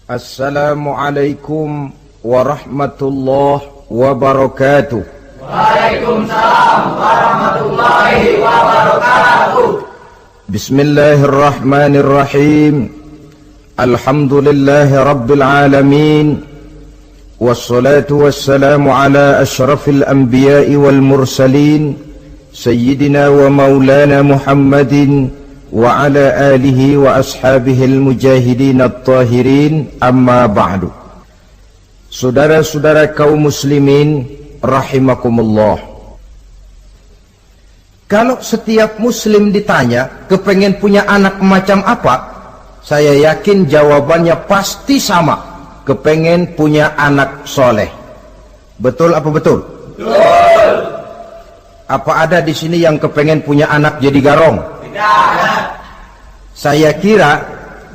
Assalamualaikum warahmatullahi wabarakatuh. Waalaikumsalam warahmatullahi wabarakatuh. Bismillahirrahmanirrahim. Alhamdulillahi rabbil alamin. Wassalatu wassalamu ala ashrafil anbiya'i wal mursalin, sayyidina wa maulana Muhammadin wa ala alihi wa ashabihil mujahidin at-tahirin, amma ba'du. Saudara-saudara kaum muslimin rahimakumullah, kalau setiap muslim ditanya kepengen punya anak macam apa, saya yakin jawabannya pasti sama, kepengen punya anak soleh. Betul apa betul? Betul. Apa ada di sini yang kepengen punya anak jadi garong? Saya kira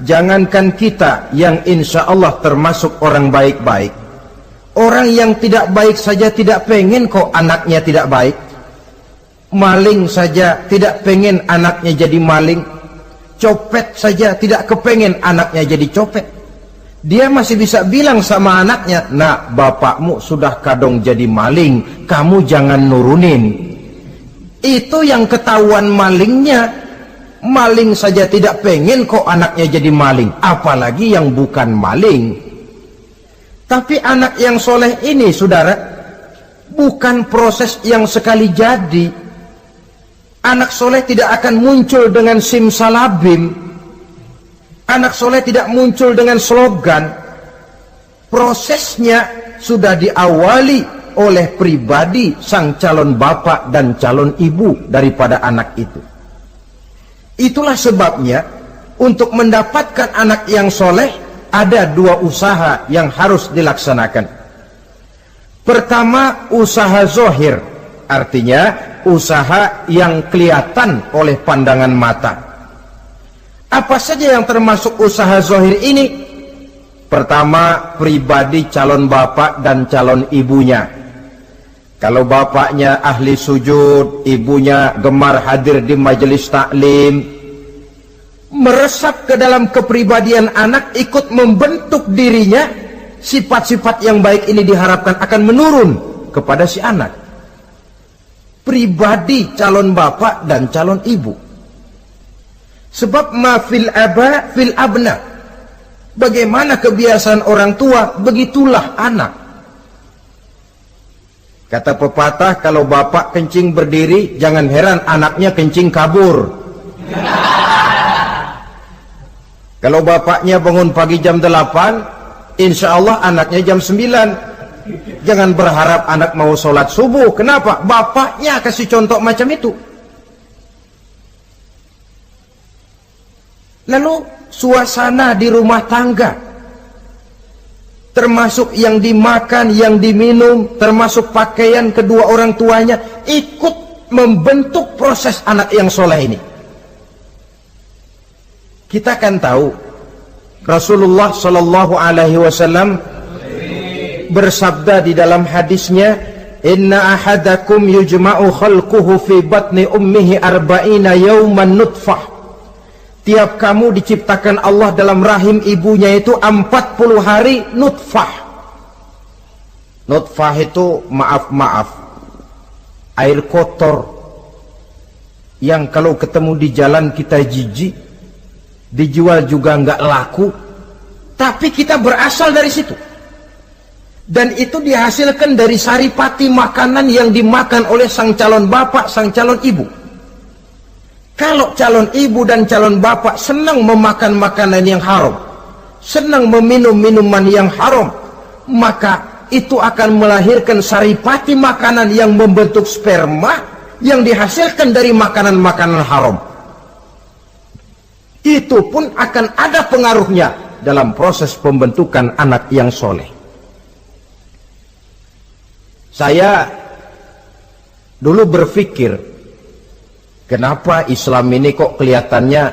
jangankan kita yang insya Allah termasuk orang baik-baik, orang yang tidak baik saja tidak pengen kok anaknya tidak baik. Maling saja tidak pengen anaknya jadi maling. Copet saja tidak kepengen anaknya jadi copet. Dia masih bisa bilang sama anaknya, "Nak, bapakmu sudah kadung jadi maling, kamu jangan nurunin." Itu yang ketahuan malingnya. Maling saja tidak pengen kok anaknya jadi maling, apalagi yang bukan maling. Tapi anak yang soleh ini, saudara, bukan proses yang sekali jadi. Anak soleh tidak akan muncul dengan simsalabim. Anak soleh tidak muncul dengan slogan. Prosesnya sudah diawali oleh pribadi sang calon bapak dan calon ibu daripada anak itu. Itulah sebabnya untuk mendapatkan anak yang soleh ada dua usaha yang harus dilaksanakan. Pertama, usaha zohir, artinya usaha yang kelihatan oleh pandangan mata. Apa saja yang termasuk usaha zohir ini? Pertama, pribadi calon bapak dan calon ibunya. Kalau bapaknya ahli sujud, ibunya gemar hadir di majelis taklim, meresap ke dalam kepribadian anak, ikut membentuk dirinya, sifat-sifat yang baik ini diharapkan akan menurun kepada si anak. Pribadi calon bapak dan calon ibu. Sebab ma fil aba fil abna. Bagaimana kebiasaan orang tua, begitulah anak. Kata pepatah, kalau bapak kencing berdiri, jangan heran anaknya kencing kabur. Kalau bapaknya bangun pagi jam 8, insya Allah anaknya jam 9. Jangan berharap anak mau sholat subuh. Kenapa? Bapaknya kasih contoh macam itu. Lalu suasana di rumah tangga, termasuk yang dimakan, yang diminum, termasuk pakaian kedua orang tuanya, ikut membentuk proses anak yang soleh ini. Kita kan tahu Rasulullah Shallallahu Alaihi Wasallam bersabda di dalam hadisnya, "Inna ahadakum yujma'u khalquhu fi batni ummihi arba'ina yawman nutfah." Tiap kamu diciptakan Allah dalam rahim ibunya itu 40 hari nutfah. Nutfah itu maaf, air kotor yang kalau ketemu di jalan kita jijik, dijual juga nggak laku, tapi kita berasal dari situ. Dan itu dihasilkan dari saripati makanan yang dimakan oleh sang calon bapak, sang calon ibu. Kalau calon ibu dan calon bapak senang memakan makanan yang haram, senang meminum minuman yang haram, maka itu akan melahirkan saripati makanan yang membentuk sperma yang dihasilkan dari makanan-makanan haram. Itu pun akan ada pengaruhnya dalam proses pembentukan anak yang soleh. Saya dulu berpikir, kenapa Islam ini kok kelihatannya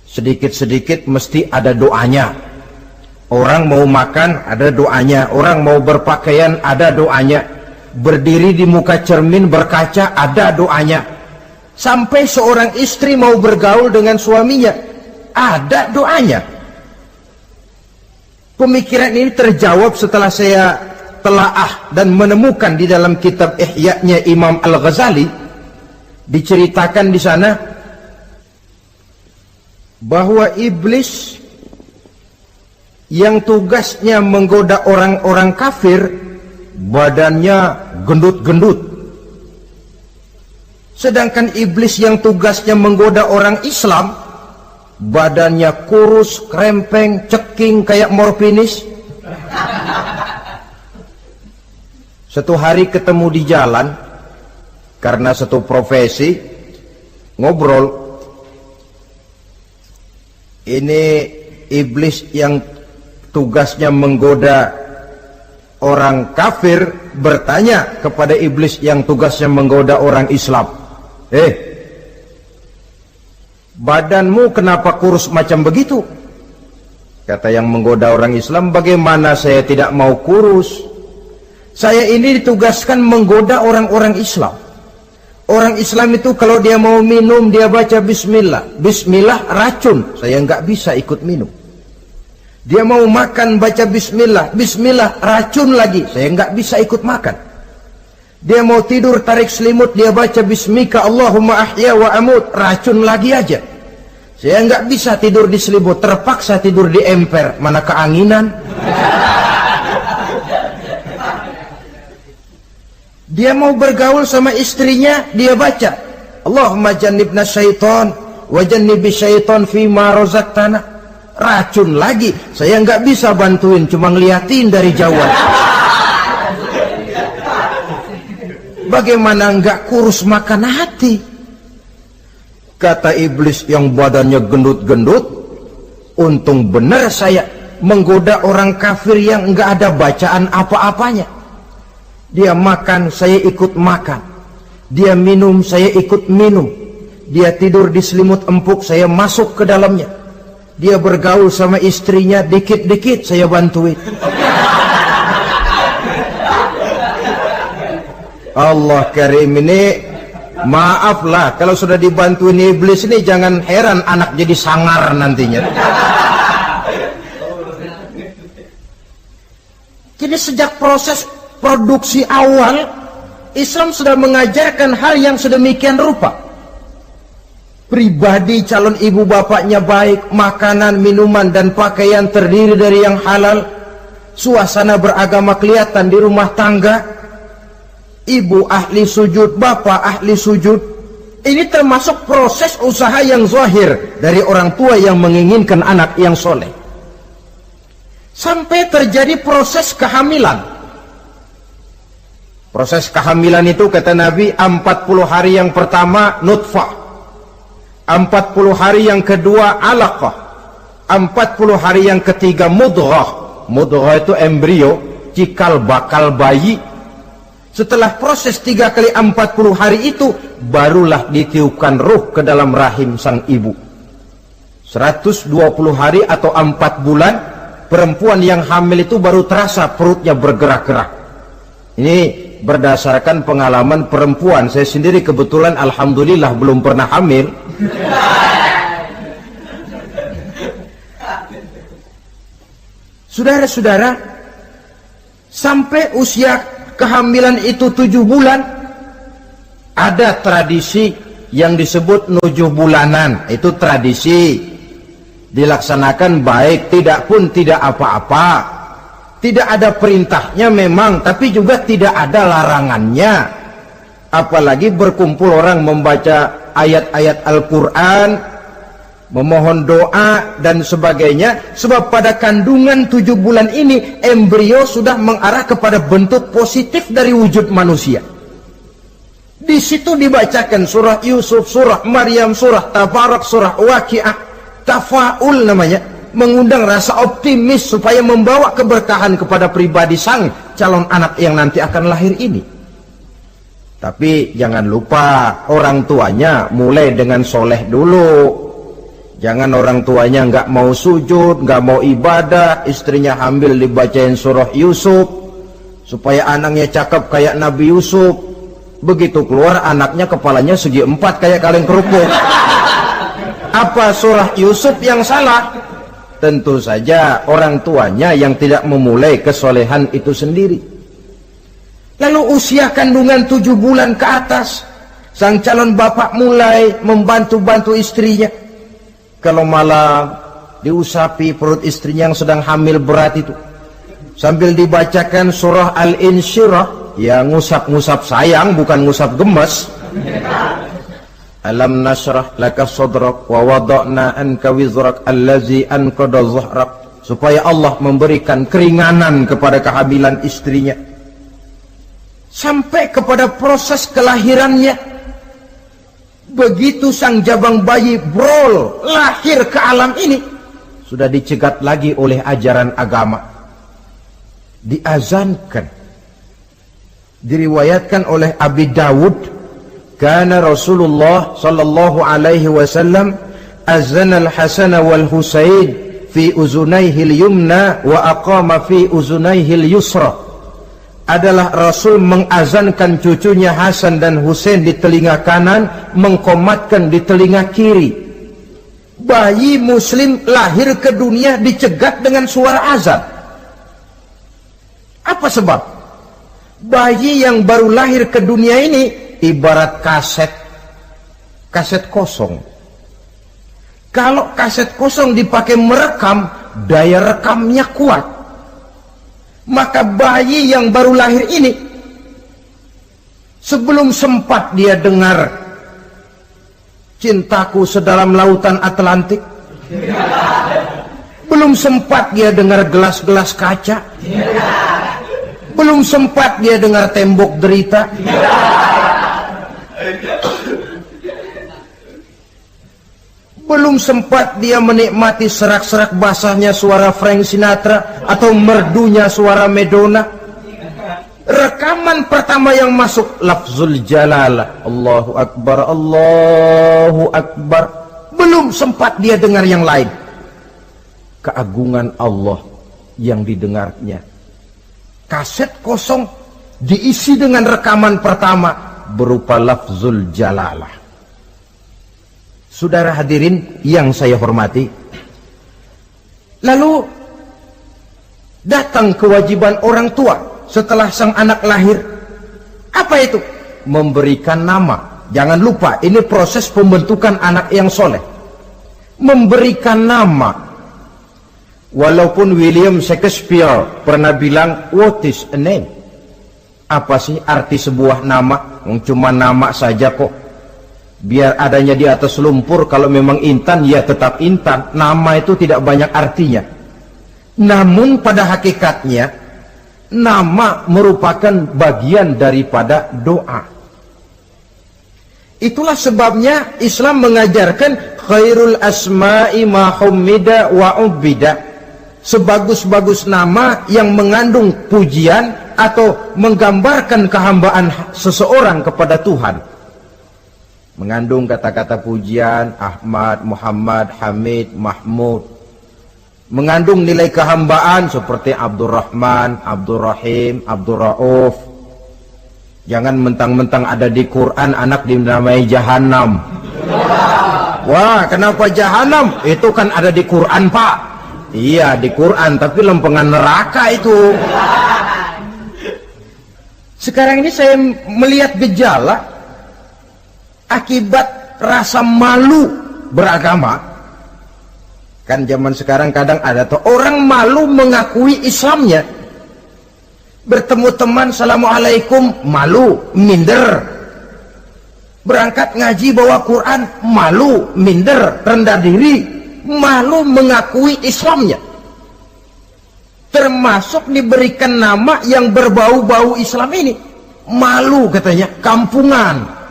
sedikit-sedikit mesti ada doanya. Orang mau makan ada doanya, orang mau berpakaian ada doanya, berdiri di muka cermin berkaca ada doanya. Sampai seorang istri mau bergaul dengan suaminya ada doanya. Pemikiran ini terjawab setelah saya telaah dan menemukan di dalam kitab Ihya-nya Imam Al-Ghazali. Diceritakan di sana bahwa iblis yang tugasnya menggoda orang-orang kafir, badannya gendut-gendut. Sedangkan iblis yang tugasnya menggoda orang Islam, badannya kurus, krempeng, ceking kayak morfinis. Satu hari ketemu di jalan, karena satu profesi, ngobrol. Ini iblis yang tugasnya menggoda orang kafir bertanya kepada iblis yang tugasnya menggoda orang Islam, badanmu kenapa kurus macam begitu? Kata yang menggoda orang Islam, bagaimana saya tidak mau kurus? Saya ini ditugaskan menggoda orang-orang Islam. Orang Islam itu kalau dia mau minum, dia baca bismillah. Bismillah racun, saya nggak bisa ikut minum. Dia mau makan, baca bismillah. Bismillah racun lagi, saya nggak bisa ikut makan. Dia mau tidur, tarik selimut, dia baca bismika Allahumma ahya wa amut, racun lagi aja. Saya nggak bisa tidur di selimut, terpaksa tidur di emper, mana keanginan. Dia mau bergaul sama istrinya, dia baca Allahumma jannibna syaitan wa jannibi syaitan fima razaqtana, racun lagi. Saya nggak bisa bantuin, cuma ngeliatin dari jauh. Bagaimana nggak kurus makan hati? Kata iblis yang badannya gendut-gendut, untung benar saya menggoda orang kafir yang nggak ada bacaan apa-apanya. Dia makan, saya ikut makan. Dia minum, saya ikut minum. Dia tidur di selimut empuk, saya masuk ke dalamnya. Dia bergaul sama istrinya, dikit-dikit saya bantuin. Allah karim, ini maaflah kalau sudah dibantuin iblis ini, jangan heran anak jadi sangar nantinya. Jadi sejak proses produksi awal, Islam sudah mengajarkan hal yang sedemikian rupa. Pribadi calon ibu bapaknya baik, makanan, minuman, dan pakaian terdiri dari yang halal. Suasana beragama kelihatan di rumah tangga. Ibu ahli sujud, bapak ahli sujud. Ini termasuk proses usaha yang zahir dari orang tua yang menginginkan anak yang soleh. Sampai terjadi proses kehamilan. Proses kehamilan itu kata Nabi 40 hari yang pertama nutfah, 40 hari yang kedua alaqah, 40 hari yang ketiga mudghah. Mudghah itu embrio, cikal bakal bayi. Setelah proses 3 kali 40 hari itu, barulah ditiupkan ruh ke dalam rahim sang ibu. 120 hari atau 4 bulan, perempuan yang hamil itu baru terasa perutnya bergerak-gerak. Ini berdasarkan pengalaman perempuan. Saya sendiri kebetulan alhamdulillah belum pernah hamil. Saudara-saudara, sampai usia kehamilan itu 7 bulan, ada tradisi yang disebut 7 bulanan. Itu tradisi dilaksanakan baik, tidak pun tidak apa-apa. Tidak ada perintahnya memang, tapi juga tidak ada larangannya. Apalagi berkumpul orang membaca ayat-ayat Al-Quran, memohon doa dan sebagainya. Sebab pada kandungan 7 bulan ini, embrio sudah mengarah kepada bentuk positif dari wujud manusia. Di situ dibacakan surah Yusuf, surah Maryam, surah Tabarak, surah Waqi'ah, tafaul namanya. Mengundang rasa optimis supaya membawa keberkahan kepada pribadi sang calon anak yang nanti akan lahir ini. Tapi jangan lupa orang tuanya mulai dengan soleh dulu. Jangan orang tuanya nggak mau sujud, nggak mau ibadah, istrinya hamil dibacain surah Yusuf supaya anaknya cakep kayak Nabi Yusuf. Begitu keluar anaknya kepalanya segi 4 kayak kaleng kerupuk. Apa surah Yusuf yang salah? Tentu saja orang tuanya yang tidak memulai kesolehan itu sendiri. Lalu usia kandungan 7 bulan ke atas, sang calon bapak mulai membantu-bantu istrinya. Kalau malam diusapi perut istrinya yang sedang hamil berat itu, sambil dibacakan surah Al-Insyirah, ya ngusap-ngusap sayang, bukan ngusap gemes. Alam nashrah laka sadrak wa wada'na anka wizrak allazi anqadha dhahrak, supaya Allah memberikan keringanan kepada kehamilan istrinya sampai kepada proses kelahirannya. Begitu sang jabang bayi brol lahir ke alam ini, sudah dicegat lagi oleh ajaran agama, diazankan. Diriwayatkan oleh Abi Dawud, kana Rasulullah sallallahu alaihi wasallam azana al-Hasan wal Husain fi uzunaihi al-yumna wa aqama fi uzunaihi al-yusra. Adalah Rasul mengazankan cucunya Hasan dan Husain di telinga kanan, mengkomatkan di telinga kiri. Bayi muslim lahir ke dunia dicegat dengan suara azan. Apa sebab? Bayi yang baru lahir ke dunia ini ibarat kaset kosong. Kalau kaset kosong dipakai merekam, daya rekamnya kuat. Maka bayi yang baru lahir ini, sebelum sempat dia dengar cintaku sedalam lautan Atlantik, belum sempat dia dengar gelas-gelas kaca, belum sempat dia dengar tembok derita, belum sempat dia menikmati serak-serak basahnya suara Frank Sinatra atau merdunya suara Madonna. Rekaman pertama yang masuk lafzul jalalah, Allahu Akbar, Allahu Akbar. Belum sempat dia dengar yang lain, keagungan Allah yang didengarnya. Kaset kosong diisi dengan rekaman pertama berupa lafzul jalalah. Saudara hadirin yang saya hormati, lalu datang kewajiban orang tua setelah sang anak lahir. Apa itu? Memberikan nama. Jangan lupa, ini proses pembentukan anak yang soleh. Memberikan nama. Walaupun William Shakespeare pernah bilang, what is a name? Apa sih arti sebuah nama? Cuma nama saja kok. Biar adanya di atas lumpur, kalau memang intan ya tetap intan. Nama itu tidak banyak artinya. Namun pada hakikatnya nama merupakan bagian daripada doa. Itulah sebabnya Islam mengajarkan khairul asma'i ma hummida wa ubida. Sebagus-bagus nama yang mengandung pujian atau menggambarkan kehambaan seseorang kepada Tuhan. Mengandung kata-kata pujian, Ahmad, Muhammad, Hamid, Mahmud. Mengandung nilai kehambaan seperti Abdurrahman, Abdurrahim, Abdurrauf. Jangan mentang-mentang ada di Quran anak dinamai Jahannam. Wah, kenapa Jahannam? Itu kan ada di Quran, Pak. Iya, di Quran, tapi lempengan neraka itu. Sekarang ini saya melihat gejala akibat rasa malu beragama. Kan zaman sekarang kadang ada tuh orang malu mengakui Islamnya. Bertemu teman, Assalamualaikum, malu, minder. Berangkat ngaji bawa Quran, malu, minder, rendah diri, malu mengakui Islamnya. Termasuk diberikan nama yang berbau-bau Islam ini. Malu katanya, kampungan.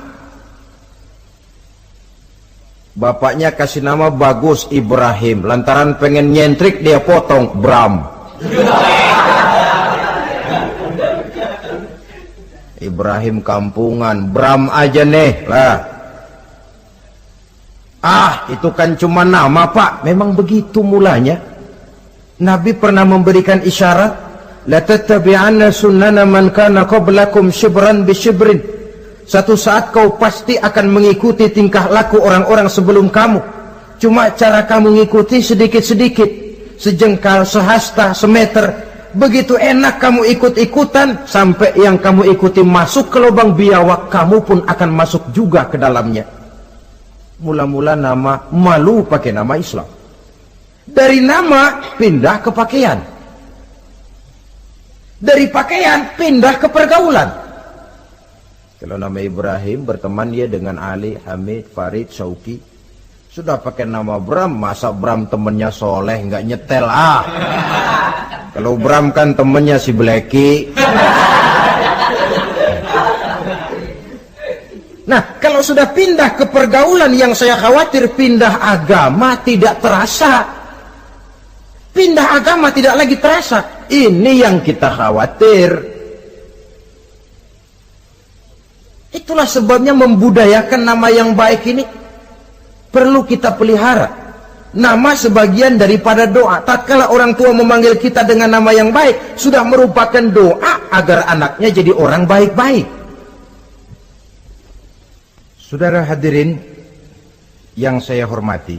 Bapaknya kasih nama bagus, Ibrahim. Lantaran pengen nyentrik, dia potong Bram. Ibrahim kampungan, Bram aja nih lah. Itu kan cuma nama, Pak. Memang begitu mulanya. Nabi pernah memberikan isyarat, la tattabi'anna sunnana man kana qablakum shibran bi shibrin. Satu saat kau pasti akan mengikuti tingkah laku orang-orang sebelum kamu. Cuma cara kamu mengikuti sedikit-sedikit. sejengkal, sehasta, semeter. Begitu enak kamu ikut-ikutan, sampai yang kamu ikuti masuk ke lubang biawak, kamu pun akan masuk juga ke dalamnya. Mula-mula nama, malu pakai nama Islam. Dari nama pindah ke pakaian, dari pakaian pindah ke pergaulan. Kalau nama Ibrahim, berteman dia dengan Ali, Hamid, Farid, Syauki. Sudah pakai nama Bram, masa Bram temennya soleh, nggak nyetel Kalau Bram kan temennya si Blacky. Nah, kalau sudah pindah ke pergaulan, yang saya khawatir pindah agama tidak terasa. Pindah agama tidak lagi terasa. Ini yang kita khawatir. Itulah sebabnya membudayakan nama yang baik ini perlu kita pelihara. Nama sebagian daripada doa. Tatkala orang tua memanggil kita dengan nama yang baik, sudah merupakan doa agar anaknya jadi orang baik-baik. Saudara hadirin yang saya hormati,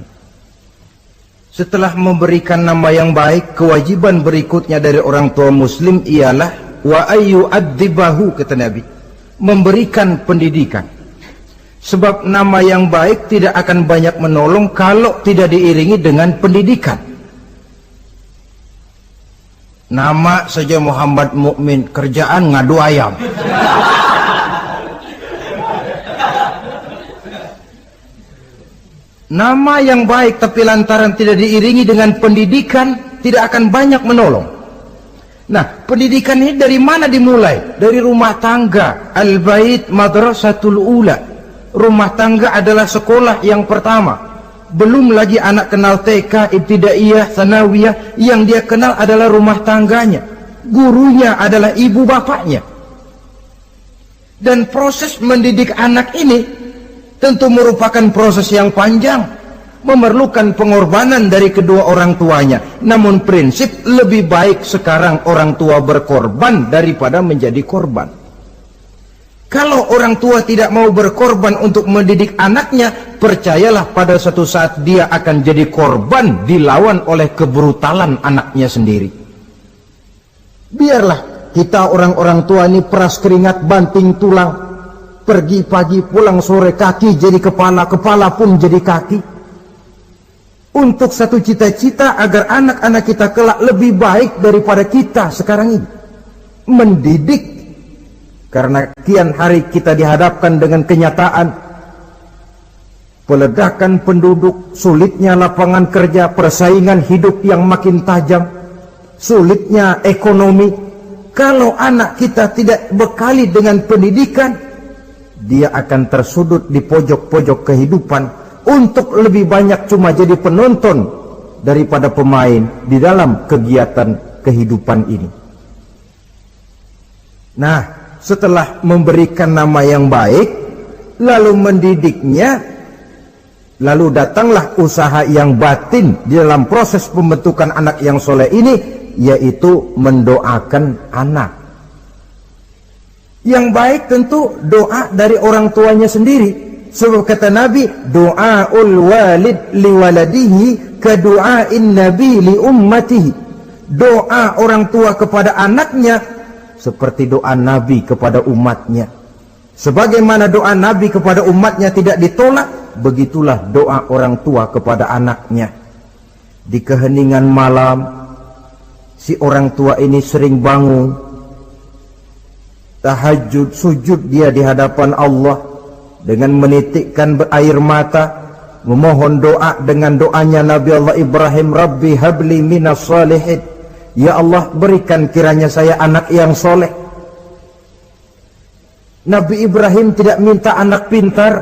setelah memberikan nama yang baik, kewajiban berikutnya dari orang tua muslim ialah wa ayyu'adzibahu, kata Nabi, memberikan pendidikan. Sebab nama yang baik tidak akan banyak menolong kalau tidak diiringi dengan pendidikan. Nama saja Muhammad Mukmin, kerjaan ngadu ayam. Nama yang baik tapi lantaran tidak diiringi dengan pendidikan, tidak akan banyak menolong. Nah, pendidikan ini dari mana dimulai? Dari rumah tangga. Al-bait madrasatul ula. Rumah tangga adalah sekolah yang pertama. Belum lagi anak kenal TK, ibtidaiyah, tsanawiyah. Yang dia kenal adalah rumah tangganya. Gurunya adalah ibu bapaknya. Dan proses mendidik anak ini tentu merupakan proses yang panjang, memerlukan pengorbanan dari kedua orang tuanya. Namun prinsip lebih baik sekarang orang tua berkorban daripada menjadi korban. Kalau orang tua tidak mau berkorban untuk mendidik anaknya, percayalah pada suatu saat dia akan jadi korban, dilawan oleh kebrutalan anaknya sendiri. Biarlah kita orang-orang tua ini peras keringat, banting tulang, pergi pagi pulang sore, kaki jadi kepala, kepala pun jadi kaki, untuk satu cita-cita agar anak-anak kita kelak lebih baik daripada kita sekarang ini. Mendidik. Karena kian hari kita dihadapkan dengan kenyataan peledakan penduduk, sulitnya lapangan kerja, persaingan hidup yang makin tajam, sulitnya ekonomi. Kalau anak kita tidak bekali dengan pendidikan, dia akan tersudut di pojok-pojok kehidupan untuk lebih banyak cuma jadi penonton daripada pemain di dalam kegiatan kehidupan ini. Nah, setelah memberikan nama yang baik, lalu mendidiknya, lalu datanglah usaha yang batin di dalam proses pembentukan anak yang soleh ini, yaitu mendoakan anak. Yang baik tentu doa dari orang tuanya sendiri. Sebab kata Nabi, doaul walid liwaladihi kadu'ain nabi li ummatihi. Doa orang tua kepada anaknya seperti doa Nabi kepada umatnya. Sebagaimana doa Nabi kepada umatnya tidak ditolak, begitulah doa orang tua kepada anaknya. Di keheningan malam, si orang tua ini sering bangun, tahajud, sujud dia di hadapan Allah dengan menitikkan air mata, memohon doa dengan doanya Nabi Allah Ibrahim, Rabbi habli minas salihin. Ya Allah, berikan kiranya saya anak yang soleh. Nabi Ibrahim tidak minta anak pintar,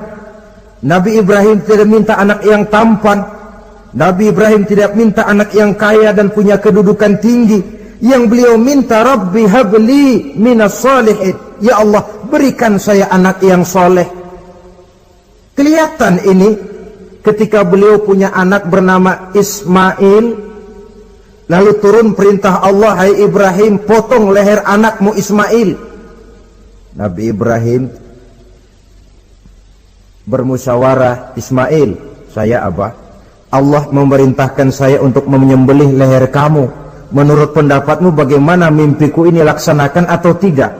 Nabi Ibrahim tidak minta anak yang tampan, Nabi Ibrahim tidak minta anak yang kaya dan punya kedudukan tinggi. Yang beliau minta, Rabbi habli minas salihin. Ya Allah, berikan saya anak yang soleh. Kelihatan ini ketika beliau punya anak bernama Ismail. Lalu turun perintah Allah, hai Ibrahim, potong leher anakmu Ismail. Nabi Ibrahim bermusyawarah, Ismail, saya abah, Allah memerintahkan saya untuk menyembelih leher kamu. Menurut pendapatmu bagaimana mimpiku ini, laksanakan atau tidak?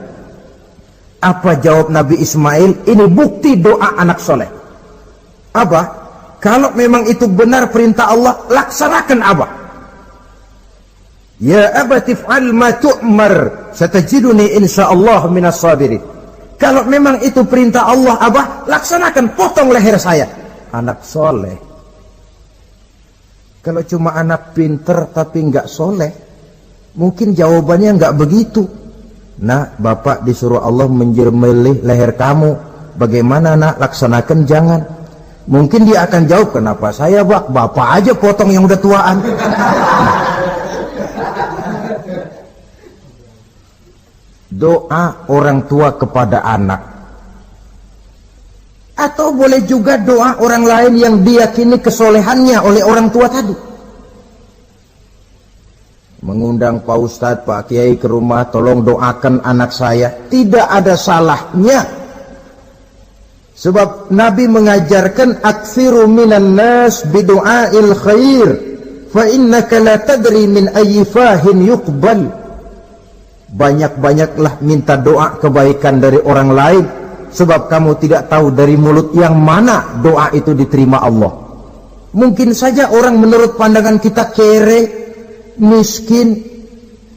Apa jawab Nabi Ismail? Ini bukti doa anak soleh. Abah, kalau memang itu benar perintah Allah, laksanakan Abah. Ya abati if'al ma tu'mar, satajiduni insyaallah minas sabirin. Kalau memang itu perintah Allah, Abah, laksanakan, potong leher saya. Anak soleh. Kalau cuma anak pinter tapi nggak soleh, mungkin jawabannya nggak begitu. Nah, bapak disuruh Allah menjemilih leher kamu. Bagaimana nak, laksanakan jangan. Mungkin dia akan jawab, kenapa saya bapak aja potong yang udah tuaan. Doa orang tua kepada anak. Atau boleh juga doa orang lain yang diyakini kesolehannya oleh orang tua tadi. Mengundang Pak Ustadz, Pak Kiai ke rumah, tolong doakan anak saya. Tidak ada salahnya. Sebab Nabi mengajarkan, aksiru minan nas bidu'ail khair, fa innaka la tadri min ayyi fahin yuqbal. Banyak-banyaklah minta doa kebaikan dari orang lain, sebab kamu tidak tahu dari mulut yang mana doa itu diterima Allah. Mungkin saja orang menurut pandangan kita kere, miskin,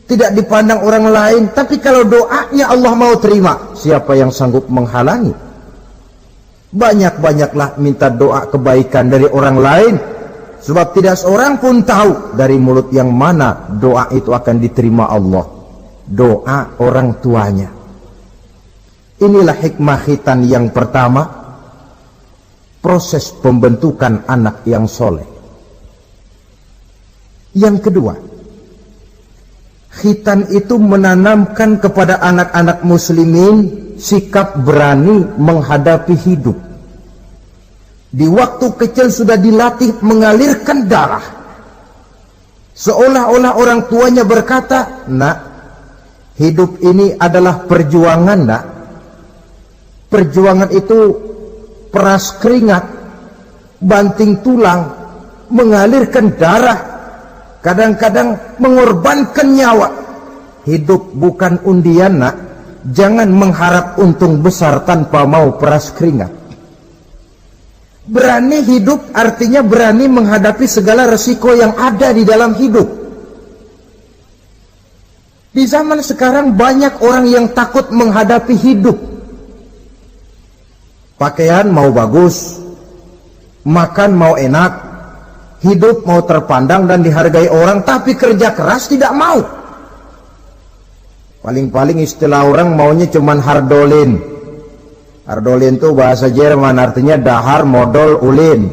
tidak dipandang orang lain, tapi kalau doanya Allah mau terima, siapa yang sanggup menghalangi? Banyak-banyaklah minta doa kebaikan dari orang lain, sebab tidak seorang pun tahu dari mulut yang mana doa itu akan diterima Allah. Doa orang tuanya. Inilah hikmah khitan yang pertama, proses pembentukan anak yang soleh. Yang kedua, khitan itu menanamkan kepada anak-anak muslimin sikap berani menghadapi hidup. Di waktu kecil sudah dilatih mengalirkan darah, seolah-olah orang tuanya berkata, nak, hidup ini adalah perjuangan, nak. Perjuangan itu peras keringat, banting tulang, mengalirkan darah, kadang-kadang mengorbankan nyawa. Hidup bukan undian, nak. Jangan mengharap untung besar tanpa mau peras keringat. Berani hidup artinya berani menghadapi segala resiko yang ada di dalam hidup. Di zaman sekarang banyak orang yang takut menghadapi hidup. Pakaian mau bagus, makan mau enak, hidup mau terpandang dan dihargai orang, tapi kerja keras tidak mau. Paling-paling istilah orang maunya cuman hardolin. Hardolin itu bahasa Jerman, artinya dahar modal ulin.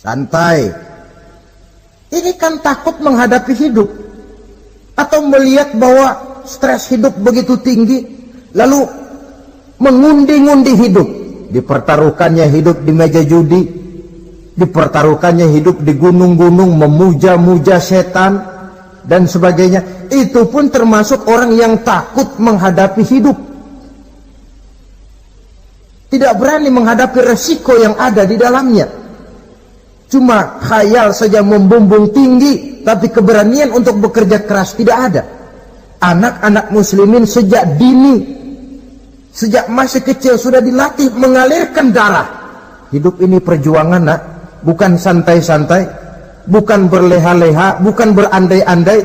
Santai. Ini kan takut menghadapi hidup, atau melihat bahwa stres hidup begitu tinggi, lalu mengundi-ngundi hidup. Dipertaruhkannya hidup di meja judi, dipertaruhkannya hidup di gunung-gunung, memuja-muja setan dan sebagainya. Itu pun termasuk orang yang takut menghadapi hidup, tidak berani menghadapi resiko yang ada di dalamnya. Cuma khayal saja membumbung tinggi, tapi keberanian untuk bekerja keras tidak ada. Anak-anak muslimin sejak dini, sejak masih kecil sudah dilatih mengalirkan darah. Hidup ini perjuangan, nak. Bukan santai-santai, bukan berleha-leha, bukan berandai-andai.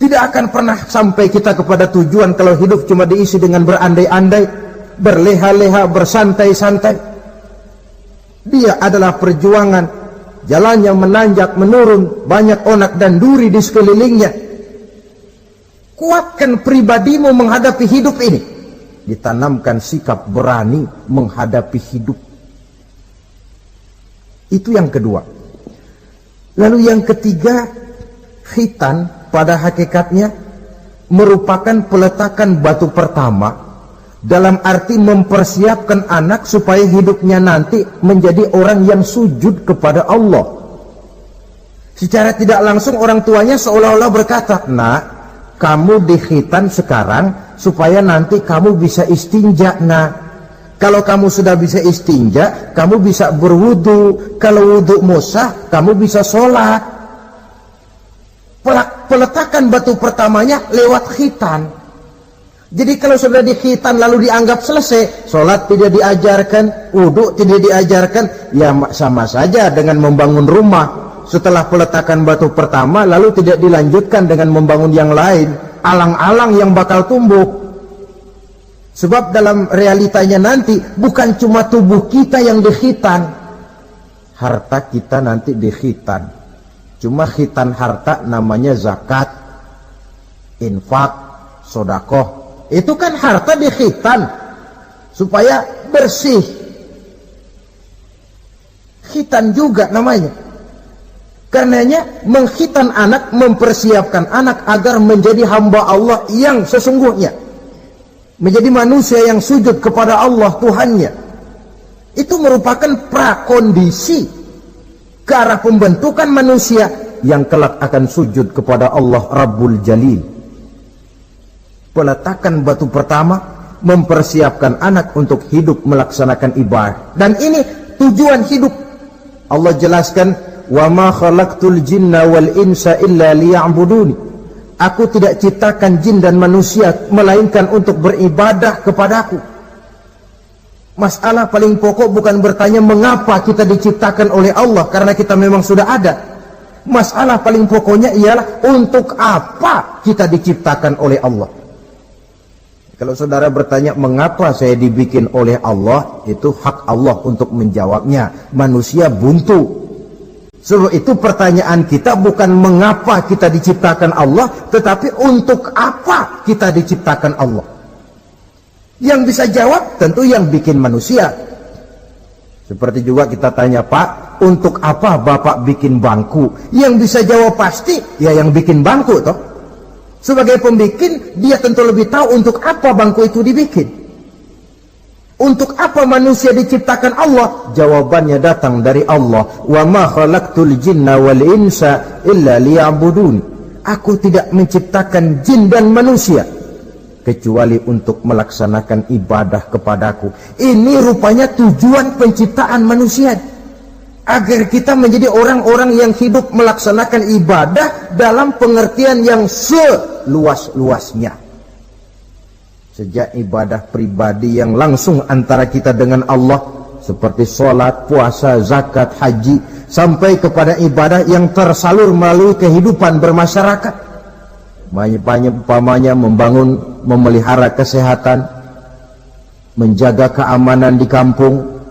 Tidak akan pernah sampai kita kepada tujuan kalau hidup cuma diisi dengan berandai-andai, berleha-leha, bersantai-santai. Dia adalah perjuangan, jalannya menanjak menurun, banyak onak dan duri di sekelilingnya. Kuatkan pribadimu menghadapi hidup ini, ditanamkan sikap berani menghadapi hidup. Itu yang kedua. Lalu yang ketiga, khitan pada hakikatnya merupakan peletakan batu pertama, dalam arti mempersiapkan anak supaya hidupnya nanti menjadi orang yang sujud kepada Allah. Secara tidak langsung orang tuanya seolah-olah berkata, nak, kamu dikhitan sekarang supaya nanti kamu bisa istinja, nak. Kalau kamu sudah bisa istinja, kamu bisa berwudu. Kalau wudu musah, kamu bisa sholat. Peletakan batu pertamanya lewat khitan. Jadi kalau sudah dikhitan lalu dianggap selesai, sholat tidak diajarkan, wudu tidak diajarkan, ya sama saja dengan membangun rumah. Setelah peletakan batu pertama lalu tidak dilanjutkan dengan membangun yang lain, alang-alang yang bakal tumbuh. Sebab dalam realitanya nanti bukan cuma tubuh kita yang dikhitan, harta kita nanti dikhitan. Cuma khitan harta namanya zakat, infak, sodakoh. Itu kan harta dikhitan supaya bersih. Khitan juga namanya. Karenanya mengkhitan anak, mempersiapkan anak agar menjadi hamba Allah yang sesungguhnya, menjadi manusia yang sujud kepada Allah Tuhannya. Itu merupakan prakondisi ke arah pembentukan manusia yang kelak akan sujud kepada Allah Rabbul Jalil. Peletakan batu pertama mempersiapkan anak untuk hidup melaksanakan ibadah, dan ini tujuan hidup. Allah jelaskan, wa ma khalaqtul jinna wal insa illa liya'buduni. Aku tidak ciptakan jin dan manusia melainkan untuk beribadah kepadaku. Masalah paling pokok bukan bertanya mengapa kita diciptakan oleh Allah, karena kita memang sudah ada. Masalah paling pokoknya ialah untuk apa kita diciptakan oleh Allah. Kalau saudara bertanya mengapa saya dibikin oleh Allah, itu hak Allah untuk menjawabnya. Manusia buntu. Sebab itu pertanyaan kita bukan mengapa kita diciptakan Allah, tetapi untuk apa kita diciptakan Allah. Yang bisa jawab tentu yang bikin manusia. Seperti juga kita tanya, Pak, untuk apa Bapak bikin bangku? Yang bisa jawab pasti ya yang bikin bangku toh. Sebagai pembikin, dia tentu lebih tahu untuk apa bangku itu dibikin. Untuk apa manusia diciptakan Allah? Jawabannya datang dari Allah. Wa ma khalaqtul jinna wal insa illa liya'budun. Aku tidak menciptakan jin dan manusia kecuali untuk melaksanakan ibadah kepadaku. Ini rupanya tujuan penciptaan manusia, agar kita menjadi orang-orang yang hidup melaksanakan ibadah dalam pengertian yang seluas-luasnya. Sejak ibadah pribadi yang langsung antara kita dengan Allah, seperti sholat, puasa, zakat, haji, sampai kepada ibadah yang tersalur melalui kehidupan bermasyarakat. Umpamanya membangun, memelihara kesehatan, menjaga keamanan di kampung,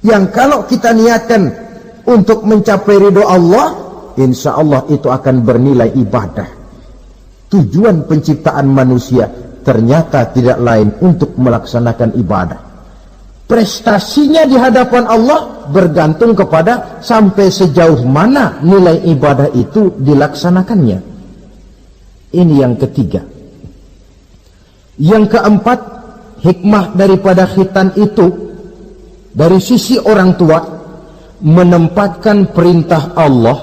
yang kalau kita niatkan untuk mencapai ridho Allah, insya Allah itu akan bernilai ibadah. Tujuan penciptaan manusia ternyata tidak lain untuk melaksanakan ibadah. Prestasinya di hadapan Allah bergantung kepada sampai sejauh mana nilai ibadah itu dilaksanakannya. Ini yang ketiga. Yang keempat, hikmah daripada khitan itu dari sisi orang tua, menempatkan perintah Allah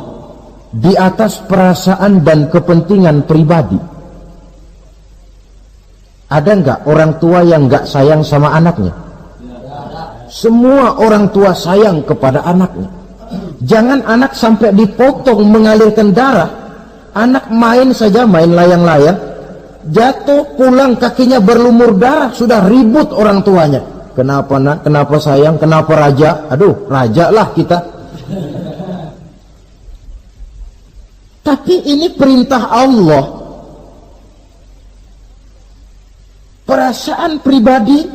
di atas perasaan dan kepentingan pribadi. Ada enggak orang tua yang enggak sayang sama anaknya? Semua orang tua sayang kepada anaknya. Jangan anak sampai dipotong mengalirkan darah. Anak main saja, main layang-layang, jatuh, pulang kakinya berlumur darah, sudah ribut orang tuanya. Kenapa nak? Kenapa sayang? Kenapa raja? Aduh, raja lah kita. Tapi ini perintah Allah. Perasaan pribadi,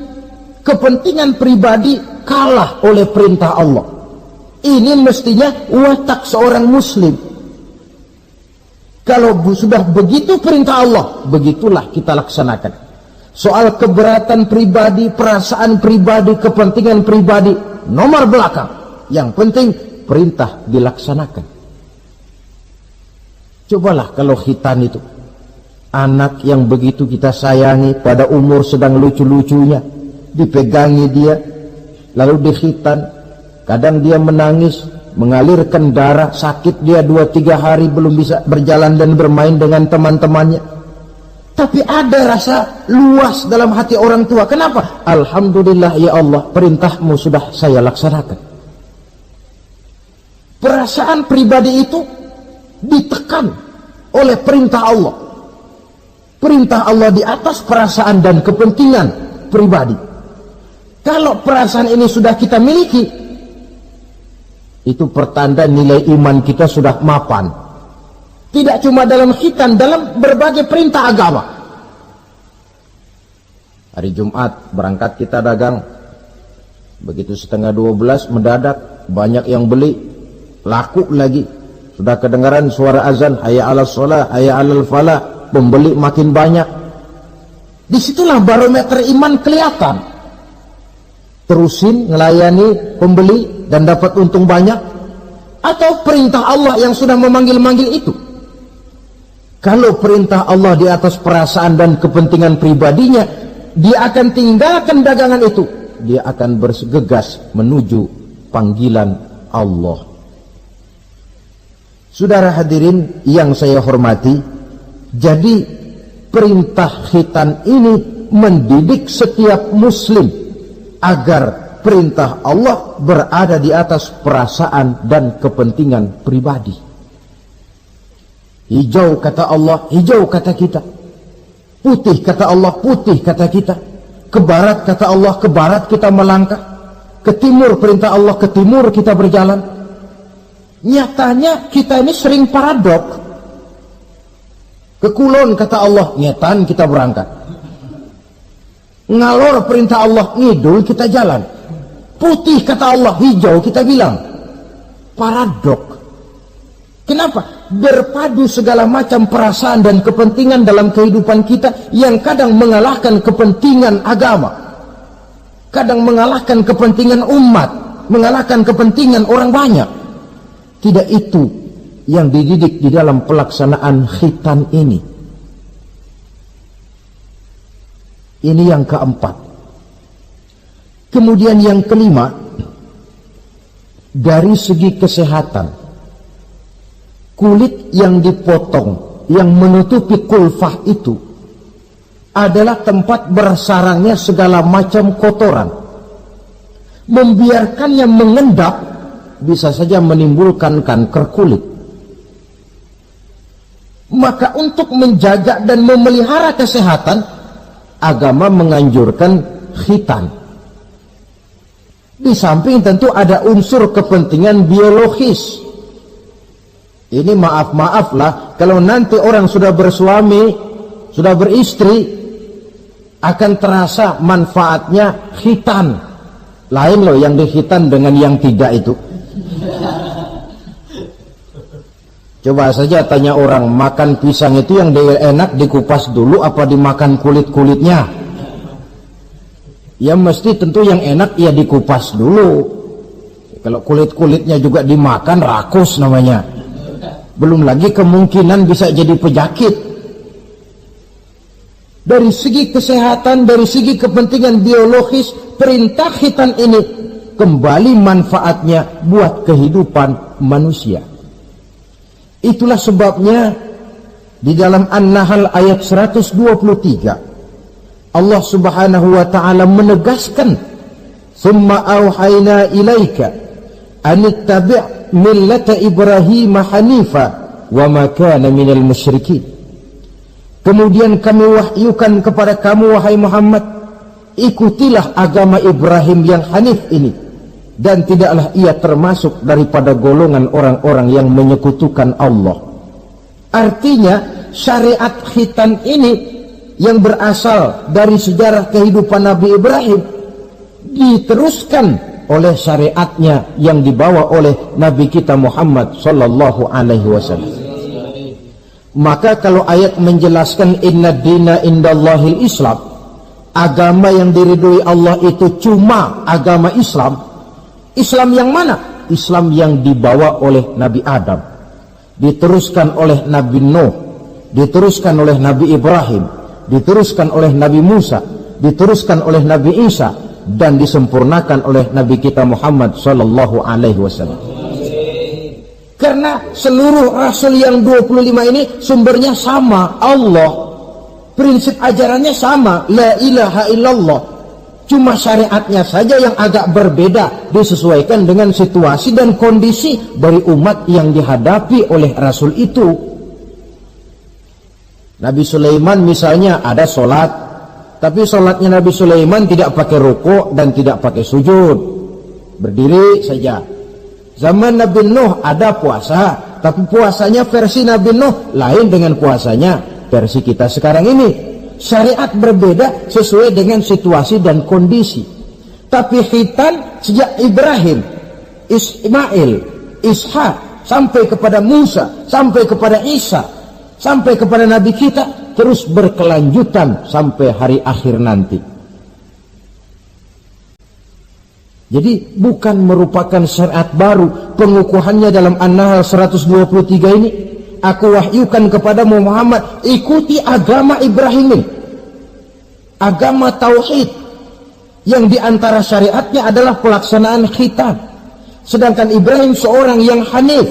kepentingan pribadi kalah oleh perintah Allah. Ini mestinya watak seorang muslim. Kalau sudah begitu perintah Allah, begitulah kita laksanakan. Soal keberatan pribadi, perasaan pribadi, kepentingan pribadi, nomor belakang. Yang penting perintah dilaksanakan. Cobalah kalau khitan itu, anak yang begitu kita sayangi, pada umur sedang lucu-lucunya, dipegangi dia, lalu dikhitan. Kadang dia menangis, mengalirkan darah, sakit dia 2-3 hari belum bisa berjalan dan bermain dengan teman-temannya. Tapi ada rasa luas dalam hati orang tua. Kenapa? Alhamdulillah ya Allah, perintahmu sudah saya laksanakan. Perasaan pribadi itu ditekan oleh perintah Allah. Perintah Allah di atas perasaan dan kepentingan pribadi. Kalau perasaan ini sudah kita miliki, itu pertanda nilai iman kita sudah mapan. Tidak cuma dalam khitan, dalam berbagai perintah agama. Hari Jumat berangkat kita dagang. Begitu 11:30 mendadak banyak yang beli, laku lagi. Sudah kedengaran suara azan, hayya 'alas shalah, hayya 'alal falah, pembeli makin banyak. Disitulah barometer iman kelihatan. Terusin melayani pembeli dan dapat untung banyak, atau perintah Allah yang sudah memanggil-manggil itu. Kalau perintah Allah di atas perasaan dan kepentingan pribadinya, dia akan tinggalkan dagangan itu. Dia akan bergegas menuju panggilan Allah. Saudara hadirin yang saya hormati, jadi perintah khitan ini mendidik setiap muslim agar perintah Allah berada di atas perasaan dan kepentingan pribadi. Hijau kata Allah, hijau kata kita. Putih kata Allah, putih kata kita. Ke barat kata Allah, ke barat kita melangkah. Ke timur perintah Allah, ke timur kita berjalan. Nyatanya kita ini sering paradok. Ke kulon kata Allah, nyetan kita berangkat. Ngalor perintah Allah, ngidul kita jalan. Putih kata Allah, hijau kita bilang. Paradok. Kenapa? Berpadu segala macam perasaan dan kepentingan dalam kehidupan kita yang kadang mengalahkan kepentingan agama, kadang mengalahkan kepentingan umat, mengalahkan kepentingan orang banyak. Tidak itu yang dididik di dalam pelaksanaan khitan ini. Ini yang keempat. Kemudian yang kelima, dari segi kesehatan, kulit yang dipotong, yang menutupi kulfah itu adalah tempat bersarangnya segala macam kotoran. Membiarkannya mengendap bisa saja menimbulkan kanker kulit. Maka untuk menjaga dan memelihara kesehatan, agama menganjurkan khitan. Di samping tentu ada unsur kepentingan biologis. Ini maaf-maaflah, kalau nanti orang sudah bersuami, sudah beristri, akan terasa manfaatnya khitan. Lain loh yang dikhitan dengan yang tidak itu. Coba saja tanya orang, makan pisang itu yang enak dikupas dulu apa dimakan kulit-kulitnya? Ya mesti tentu yang enak ya dikupas dulu. Kalau kulit-kulitnya juga dimakan, rakus namanya. Belum lagi kemungkinan bisa jadi penyakit. Dari segi kesehatan, dari segi kepentingan biologis, perintah khitan ini kembali manfaatnya buat kehidupan manusia. Itulah sebabnya di dalam An-Nahl ayat 123 Allah Subhanahu wa taala menegaskan, "Tsumma auhayna ilaika an ittabi' millata Ibrahim hanifa wa ma kana minal musyrikin." Kemudian kami wahyukan kepada kamu wahai Muhammad, ikutilah agama Ibrahim yang hanif ini, dan tidaklah ia termasuk daripada golongan orang-orang yang menyekutukan Allah. Artinya syariat khitan ini yang berasal dari sejarah kehidupan Nabi Ibrahim diteruskan oleh syariatnya yang dibawa oleh Nabi kita Muhammad sallallahu alaihi wasallam. Maka kalau ayat menjelaskan inna dina indallahil Islam, agama yang diridhoi Allah itu cuma agama Islam. Islam yang mana? Islam yang dibawa oleh Nabi Adam, diteruskan oleh Nabi Nuh, diteruskan oleh Nabi Ibrahim, diteruskan oleh Nabi Musa, diteruskan oleh Nabi Isa, dan disempurnakan oleh Nabi kita Muhammad sallallahu alaihi wasallam. Karena seluruh rasul yang 25 ini sumbernya sama, Allah. prinsip ajarannya sama, la ilaha illallah. Cuma syariatnya saja yang agak berbeda, disesuaikan dengan situasi dan kondisi dari umat yang dihadapi oleh Rasul itu. Nabi Sulaiman misalnya ada sholat, tapi sholatnya Nabi Sulaiman tidak pakai rukuk dan tidak pakai sujud, berdiri saja. Zaman Nabi Nuh ada puasa, tapi puasanya versi Nabi Nuh lain dengan puasanya versi kita sekarang ini. Syariat berbeda sesuai dengan situasi dan kondisi. Tapi khitan sejak Ibrahim, Ismail, Ishak, sampai kepada Musa, sampai kepada Isa, sampai kepada Nabi kita, terus berkelanjutan sampai hari akhir nanti. Jadi bukan merupakan syariat baru. Pengukuhannya dalam An-Nahl 123 ini, aku wahyukan kepada Muhammad, ikuti agama Ibrahim ini, agama tauhid, yang diantara syariatnya adalah pelaksanaan khitan. Sedangkan Ibrahim seorang yang hanif.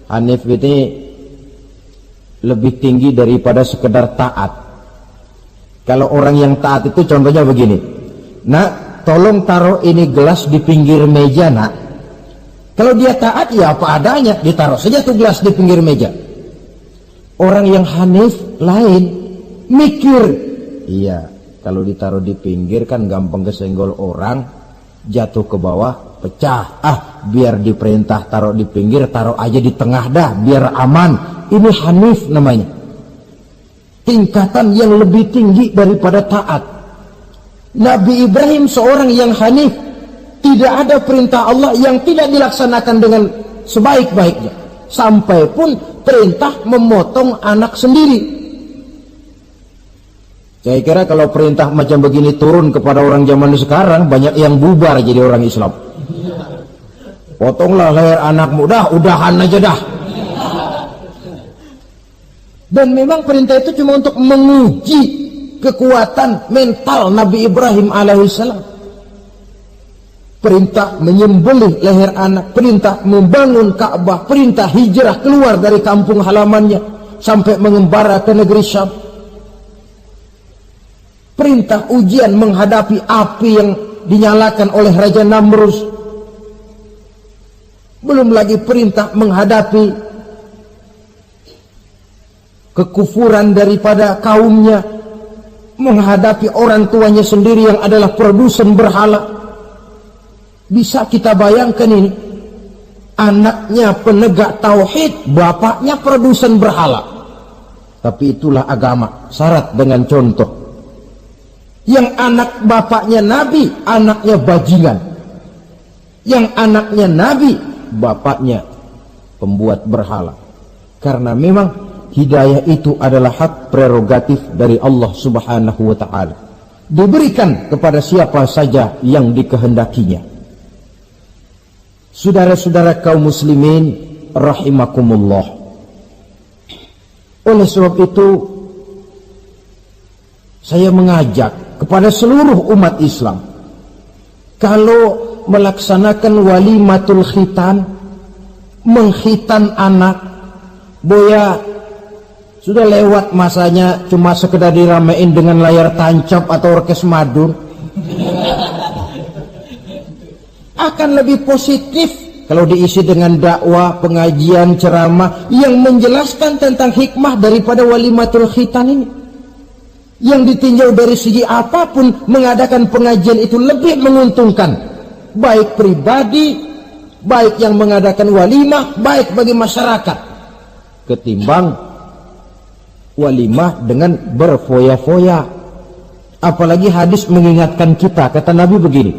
Hanif ini lebih tinggi daripada sekedar taat. Kalau orang yang taat itu contohnya begini, nak, tolong taruh ini gelas di pinggir meja, nak. Kalau dia taat ya apa adanya, ditaruh saja tuh gelas di pinggir meja. Orang yang hanif lain, mikir. Iya, kalau ditaruh di pinggir kan gampang kesenggol orang, jatuh ke bawah, pecah. Biar diperintah taruh di pinggir, taruh aja di tengah dah, biar aman. Ini hanif namanya. Tingkatan yang lebih tinggi daripada taat. Nabi Ibrahim seorang yang hanif. Tidak ada perintah Allah yang tidak dilaksanakan dengan sebaik-baiknya. Sampai pun perintah memotong anak sendiri. Saya kira kalau perintah macam begini turun kepada orang zaman sekarang, banyak yang bubar jadi orang Islam. Potonglah leher anakmu, udahan aja dah. Dan memang perintah itu cuma untuk menguji kekuatan mental Nabi Ibrahim alaihissalam. Perintah menyembelih leher anak, perintah membangun Ka'bah, perintah hijrah keluar dari kampung halamannya sampai mengembara ke negeri Syam. Perintah ujian menghadapi api yang dinyalakan oleh Raja Namrus. Belum lagi perintah menghadapi kekufuran daripada kaumnya, menghadapi orang tuanya sendiri yang adalah produsen berhala. Bisa kita bayangkan ini, anaknya penegak tauhid, bapaknya produsen berhala. Tapi itulah agama, syarat dengan contoh. Yang anak bapaknya nabi, anaknya bajingan. Yang anaknya nabi, bapaknya pembuat berhala. Karena memang hidayah itu adalah hak prerogatif dari Allah Subhanahu wa ta'ala. Diberikan kepada siapa saja yang dikehendakinya. Saudara-saudara kaum muslimin rahimakumullah. Oleh sebab itu, saya mengajak kepada seluruh umat Islam, kalau melaksanakan walimatul khitan, mengkhitan anak, boya sudah lewat masanya cuma sekedar diramein dengan layar tancap atau orkes madun. Akan lebih positif kalau diisi dengan dakwah, pengajian, ceramah yang menjelaskan tentang hikmah daripada walimatul khitan ini. Yang ditinjau dari segi apapun, mengadakan pengajian itu lebih menguntungkan, baik pribadi, baik yang mengadakan walimah, baik bagi masyarakat, ketimbang walimah dengan berfoya-foya. Apalagi hadis mengingatkan kita, kata Nabi begini,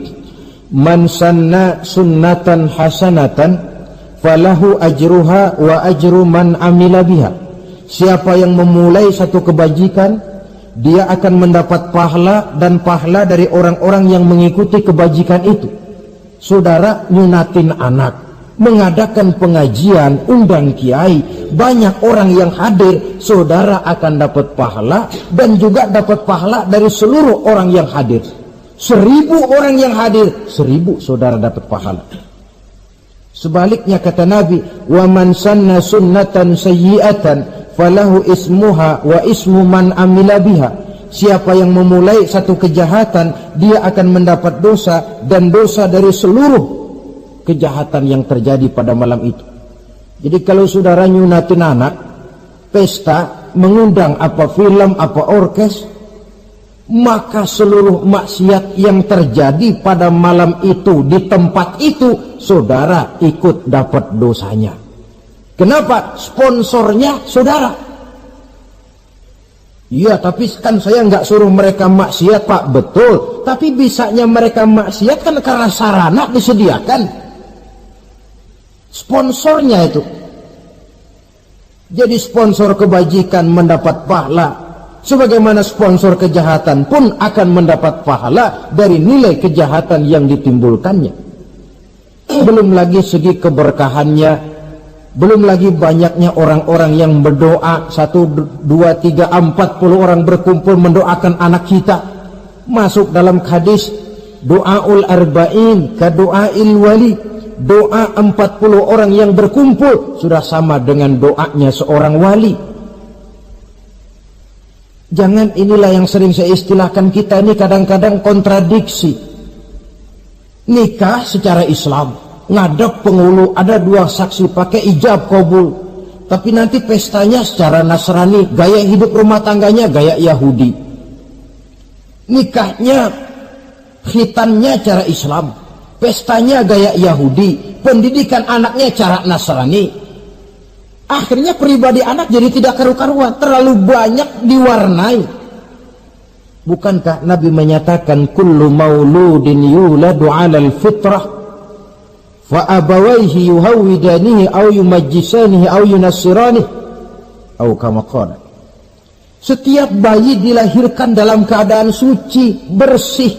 man sanna sunnatan hasanatan falahu ajruha wa ajru man amila biha. Siapa yang memulai satu kebajikan, dia akan mendapat pahala dan pahala dari orang-orang yang mengikuti kebajikan itu. Saudara nyunatin anak, mengadakan pengajian, undang kiai, banyak orang yang hadir, saudara akan dapat pahala dan juga dapat pahala dari seluruh orang yang hadir. 1000 orang yang hadir, 1000 saudara dapat pahala. Sebaliknya kata Nabi, wa man sanna sunnatan sayyi'atan falahu ismuha wa ismu man amila biha. Siapa yang memulai satu kejahatan, dia akan mendapat dosa dan dosa dari seluruh kejahatan yang terjadi pada malam itu. Jadi kalau saudara nyunatin anak, pesta, mengundang apa film, apa orkes, maka seluruh maksiat yang terjadi pada malam itu di tempat itu, saudara ikut dapat dosanya. Kenapa? Sponsornya saudara. Iya, tapi kan saya nggak suruh mereka maksiat, Pak. Betul, tapi bisanya mereka maksiat kan karena sarana disediakan. Sponsornya itu. Jadi sponsor kebajikan mendapat pahala, sebagaimana sponsor kejahatan pun akan mendapat pahala dari nilai kejahatan yang ditimbulkannya. Belum lagi segi keberkahannya, belum lagi banyaknya orang-orang yang berdoa, 1, 2, 3, 40 orang berkumpul mendoakan anak kita. Masuk dalam hadis doaul arba'in ka doail wali. Doa 40 orang yang berkumpul sudah sama dengan doanya seorang wali. Jangan, inilah yang sering saya istilahkan, kita ini kadang-kadang kontradiksi. Nikah secara Islam, ngadep penghulu, ada 2 saksi pakai ijab kabul, tapi nanti pestanya secara Nasrani, gaya hidup rumah tangganya gaya Yahudi. Nikahnya, khitannya cara Islam, pestanya gaya Yahudi, pendidikan anaknya cara Nasrani. Akhirnya pribadi anak jadi tidak karu-karuan, terlalu banyak diwarnai. Bukankah Nabi menyatakan kullu mauludin yuladu 'alal fitrah fa abawaihi yuhawidanihi aw yumajjisanihi aw yunassiranihi aw kama qala. Setiap bayi dilahirkan dalam keadaan suci, bersih.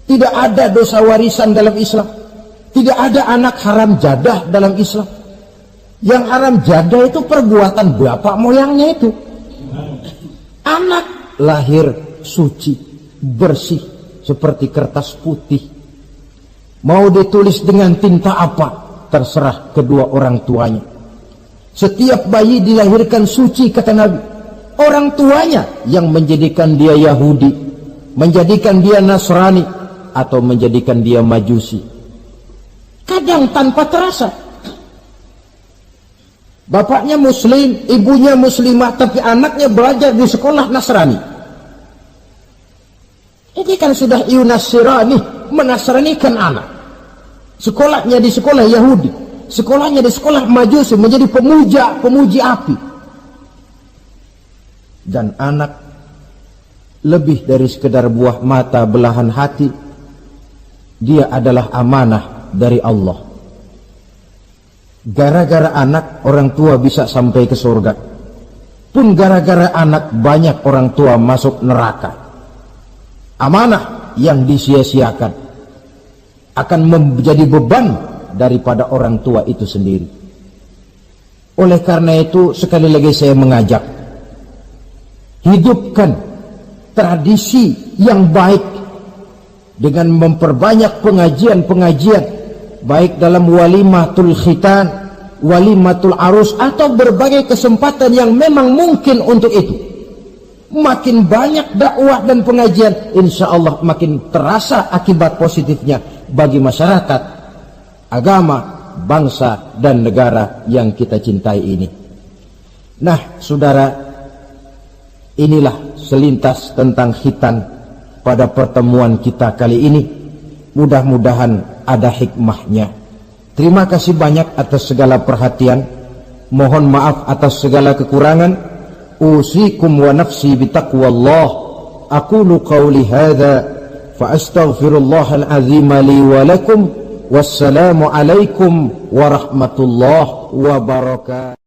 Tidak ada dosa warisan dalam Islam. Tidak ada anak haram jadah dalam Islam. Yang haram jadah itu perbuatan bapak moyangnya itu. Anak lahir suci, bersih, seperti kertas putih. Mau ditulis dengan tinta apa, terserah kedua orang tuanya. Setiap bayi dilahirkan suci, kata Nabi. Orang tuanya yang menjadikan dia Yahudi, menjadikan dia Nasrani, atau menjadikan dia Majusi. Kadang tanpa terasa. Bapaknya Muslim, ibunya Muslimah, tapi anaknya belajar di sekolah Nasrani. Ini kan sudah yunasirani, menasranikan anak. Sekolahnya di sekolah Yahudi, sekolahnya di sekolah Majusi, menjadi pemuji api. Dan anak lebih dari sekedar buah mata, belahan hati. Dia adalah amanah dari Allah. Gara-gara anak, orang tua bisa sampai ke surga. Pun gara-gara anak, banyak orang tua masuk neraka. Amanah yang disia-siakan akan menjadi beban daripada orang tua itu sendiri. Oleh karena itu, sekali lagi saya mengajak, hidupkan tradisi yang baik dengan memperbanyak pengajian-pengajian, baik dalam walimatul khitan, walimatul arus, atau berbagai kesempatan yang memang mungkin untuk itu. Makin banyak dakwah dan pengajian, insya Allah makin terasa akibat positifnya bagi masyarakat, agama, bangsa, dan negara yang kita cintai ini. Nah, saudara, inilah selintas tentang khitan pada pertemuan kita kali ini. Mudah-mudahan ada hikmahnya. Terima kasih banyak atas segala perhatian. Mohon maaf atas segala kekurangan. Usikum wa nafsi bitaqwallah. Aqulu qawli hadha fa astaghfirullahal azim li wa lakum. Wassalamu alaikum warahmatullahi wabarakatuh.